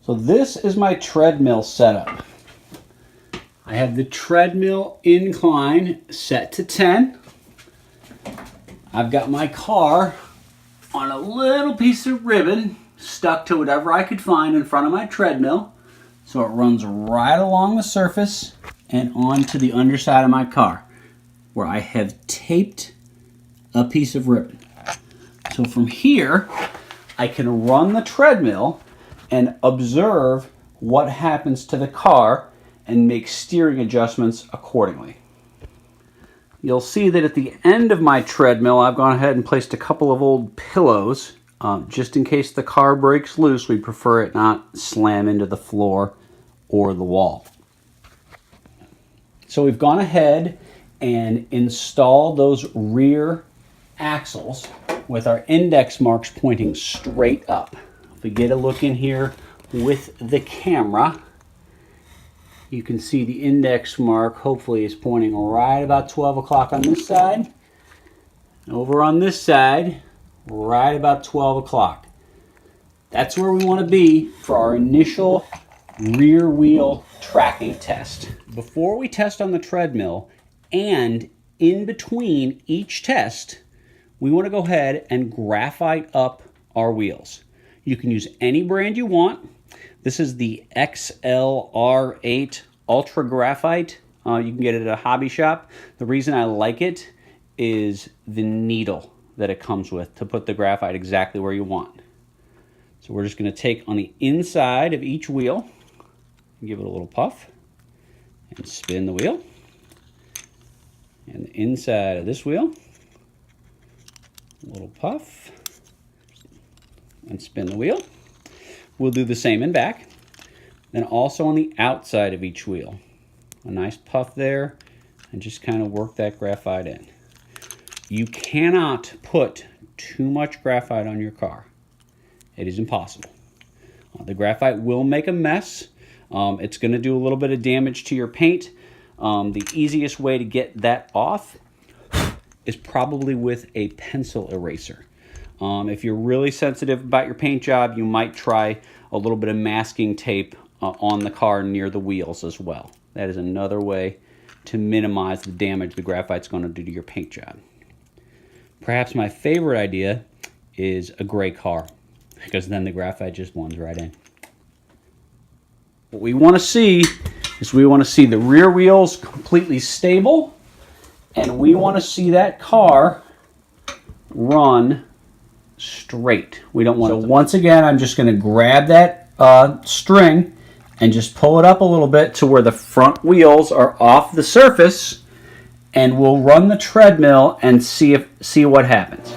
So this is my treadmill setup. I have the treadmill incline set to 10. I've got my car on a little piece of ribbon stuck to whatever I could find in front of my treadmill. So it runs right along the surface and onto the underside of my car, where I have taped a piece of ribbon. So from here, I can run the treadmill and observe what happens to the car and make steering adjustments accordingly. You'll see that at the end of my treadmill, I've gone ahead and placed a couple of old pillows. Just in case the car breaks loose, we prefer it not slam into the floor or the wall. So we've gone ahead and installed those rear axles with our index marks pointing straight up. If we get a look in here with the camera, you can see the index mark hopefully is pointing right about 12 o'clock on this side. Over on this side, right about 12 o'clock. That's where we want to be for our initial rear wheel tracking test. Before we test on the treadmill and in between each test, we want to go ahead and graphite up our wheels. You can use any brand you want. This is the XLR8 Ultra Graphite. You can get it at a hobby shop. The reason I like it is the needle that it comes with to put the graphite exactly where you want. So we're just going to take on the inside of each wheel, give it a little puff, and spin the wheel. And the inside of this wheel, a little puff, and spin the wheel. We'll do the same in back. Then also on the outside of each wheel, a nice puff there, and just kind of work that graphite in. You cannot put too much graphite on your car. It is impossible. The graphite will make a mess. It's going to do a little bit of damage to your paint. The easiest way to get that off is probably with a pencil eraser. If you're really sensitive about your paint job, you might try a little bit of masking tape on the car near the wheels as well. That is another way to minimize the damage the graphite's going to do to your paint job. Perhaps my favorite idea is a gray car, because then the graphite just blends right in. What we want to see is we want to see the rear wheels completely stable, and we want to see that car run straight. We don't want to. So once again, I'm just going to grab that string and just pull it up a little bit to where the front wheels are off the surface, and we'll run the treadmill and see what happens.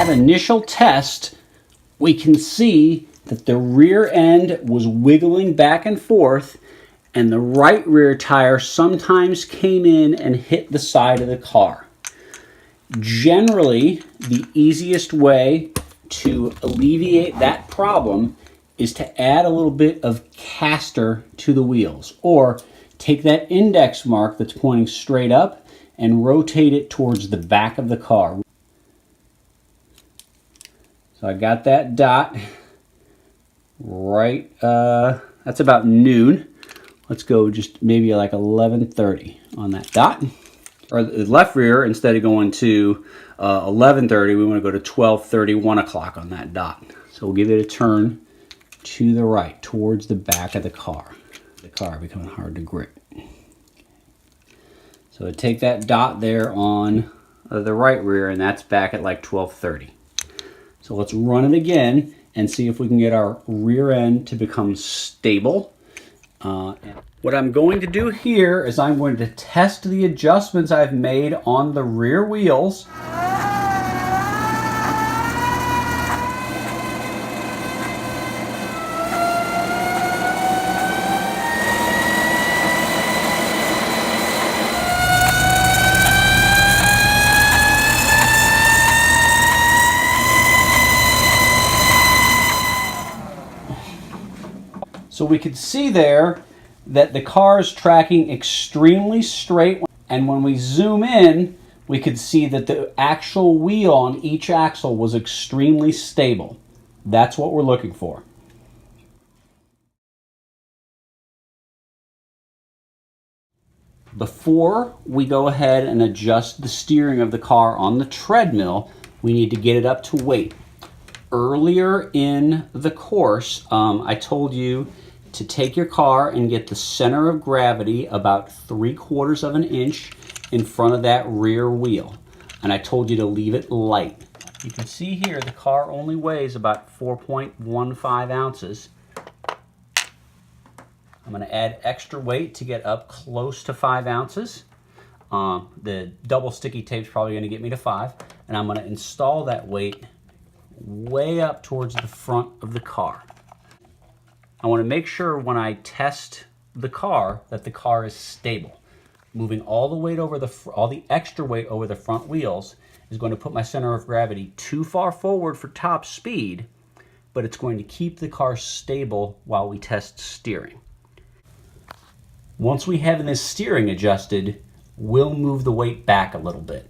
Initial test, we can see that the rear end was wiggling back and forth, and the right rear tire sometimes came in and hit the side of the car. Generally, the easiest way to alleviate that problem is to add a little bit of caster to the wheels, or take that index mark that's pointing straight up and rotate it towards the back of the car. So I got that dot right, that's about noon. Let's go just maybe like 11:30 on that dot. Or the left rear, instead of going to 11:30, we want to go to 12:30, 1 o'clock on that dot. So we'll give it a turn to the right, towards the back of the car. The car becoming hard to grip. So take that dot there on the right rear, and that's back at like 12:30. So let's run it again and see if we can get our rear end to become stable. What I'm going to do here is I'm going to test the adjustments I've made on the rear wheels. So we could see there that the car is tracking extremely straight, and when we zoom in, we could see that the actual wheel on each axle was extremely stable. That's what we're looking for. Before we go ahead and adjust the steering of the car on the treadmill, we need to get it up to weight. Earlier in the course, I told you to take your car and get the center of gravity about 3/4 of an inch in front of that rear wheel. And I told you to leave it light. You can see here the car only weighs about 4.15 ounces. I'm going to add extra weight to get up close to 5 ounces. The double sticky tape is probably going to get me to 5. And I'm going to install that weight way up towards the front of the car. I want to make sure when I test the car that the car is stable. Moving all the weight over all the extra weight over the front wheels is going to put my center of gravity too far forward for top speed, but it's going to keep the car stable while we test steering. Once we have this steering adjusted, we'll move the weight back a little bit.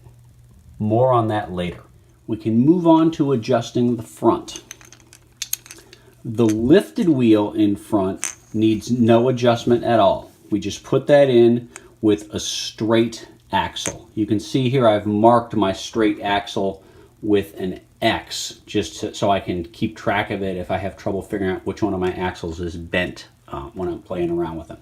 More on that later. We can move on to adjusting the front. The lifted wheel in front needs no adjustment at all. We just put that in with a straight axle. You can see here I've marked my straight axle with an X just so I can keep track of it if I have trouble figuring out which one of my axles is bent when I'm playing around with them.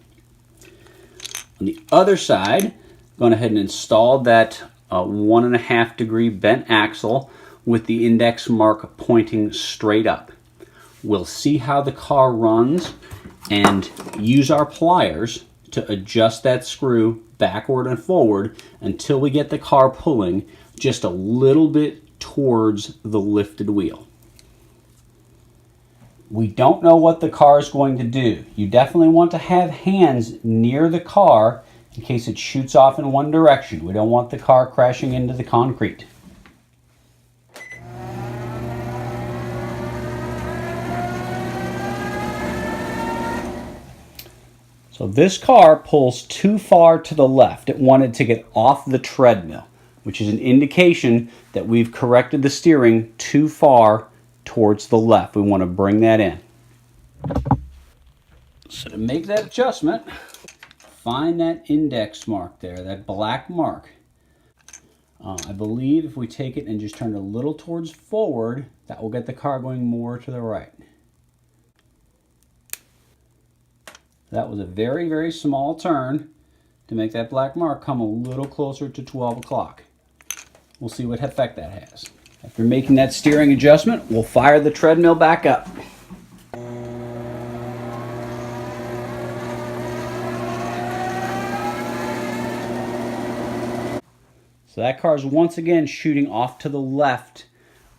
On the other side, I'm going ahead and install that 1.5 degree bent axle with the index mark pointing straight up. We'll see how the car runs and use our pliers to adjust that screw backward and forward until we get the car pulling just a little bit towards the lifted wheel. We don't know what the car is going to do. You definitely want to have hands near the car in case it shoots off in one direction. We don't want the car crashing into the concrete. So this car pulls too far to the left. It wanted to get off the treadmill, which is an indication that we've corrected the steering too far towards the left. We want to bring that in. So to make that adjustment, find that index mark there, that black mark. I believe if we take it and just turn it a little towards forward, that will get the car going more to the right. That was a very, very small turn to make that black mark come a little closer to 12 o'clock. We'll see what effect that has. After making that steering adjustment, we'll fire the treadmill back up. So that car is once again shooting off to the left,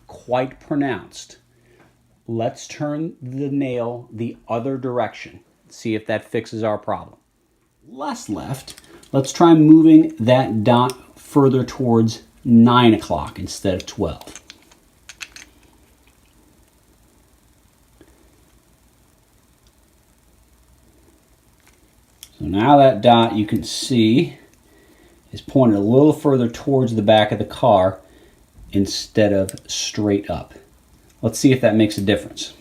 quite pronounced. Let's turn the nail the other direction. See if that fixes our problem. Less left. Let's try moving that dot further towards 9 o'clock instead of 12. So now that dot you can see is pointed a little further towards the back of the car instead of straight up. Let's see if that makes a difference.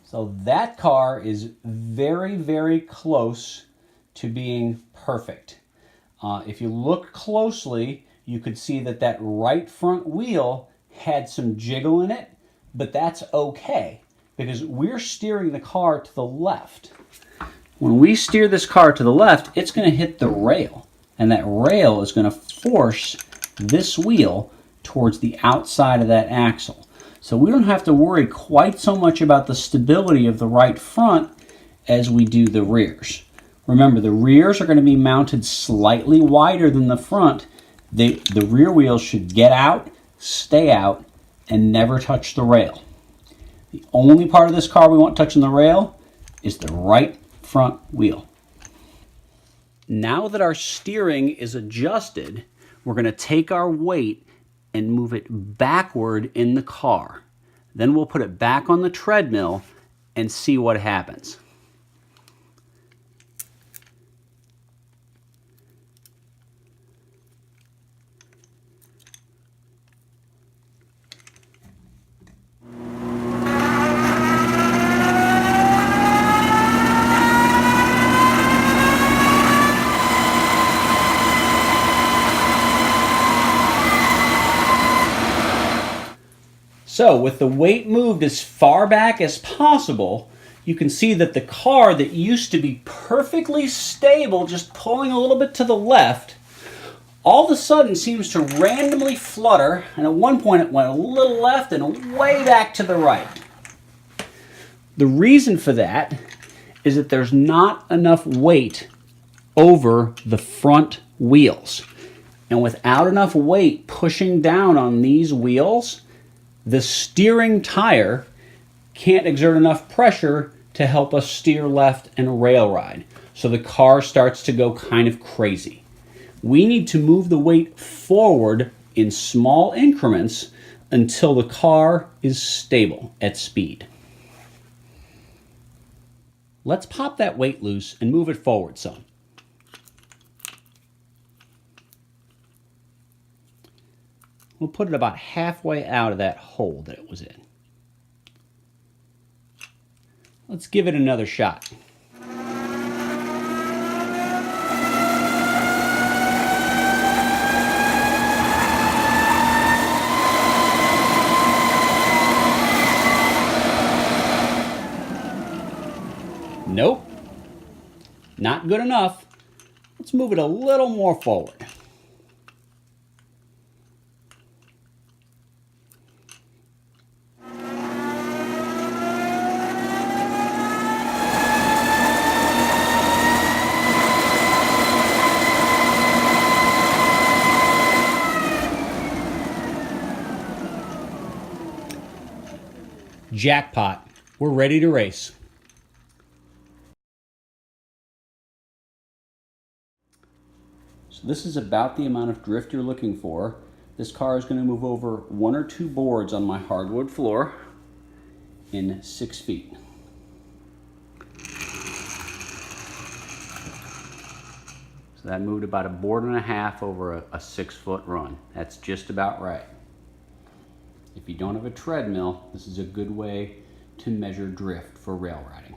So that car is very, very close to being perfect. If you look closely, you could see that that right front wheel had some jiggle in it, but that's okay because we're steering the car to the left. When we steer this car to the left, it's going to hit the rail, and that rail is going to force this wheel towards the outside of that axle. So we don't have to worry quite so much about the stability of the right front as we do the rears. Remember, the rears are going to be mounted slightly wider than the front. The rear wheels should get out, stay out, and never touch the rail. The only part of this car we want touching the rail is the right front wheel. Now that our steering is adjusted, we're going to take our weight and move it backward in the car. Then we'll put it back on the treadmill and see what happens. So with the weight moved as far back as possible, you can see that the car that used to be perfectly stable, just pulling a little bit to the left, all of a sudden seems to randomly flutter, and at one point it went a little left and way back to the right. The reason for that is that there's not enough weight over the front wheels. And without enough weight pushing down on these wheels, the steering tire can't exert enough pressure to help us steer left and rail ride. So the car starts to go kind of crazy. We need to move the weight forward in small increments until the car is stable at speed. Let's pop that weight loose and move it forward some. We'll put it about halfway out of that hole that it was in. Let's give it another shot. Nope, not good enough. Let's move it a little more forward. Jackpot, we're ready to race. So this is about the amount of drift you're looking for. This car is going to move over 1 or 2 boards on my hardwood floor in 6 feet. So that moved about 1.5 boards over a 6-foot run. That's just about right. If you don't have a treadmill, this is a good way to measure drift for rail riding.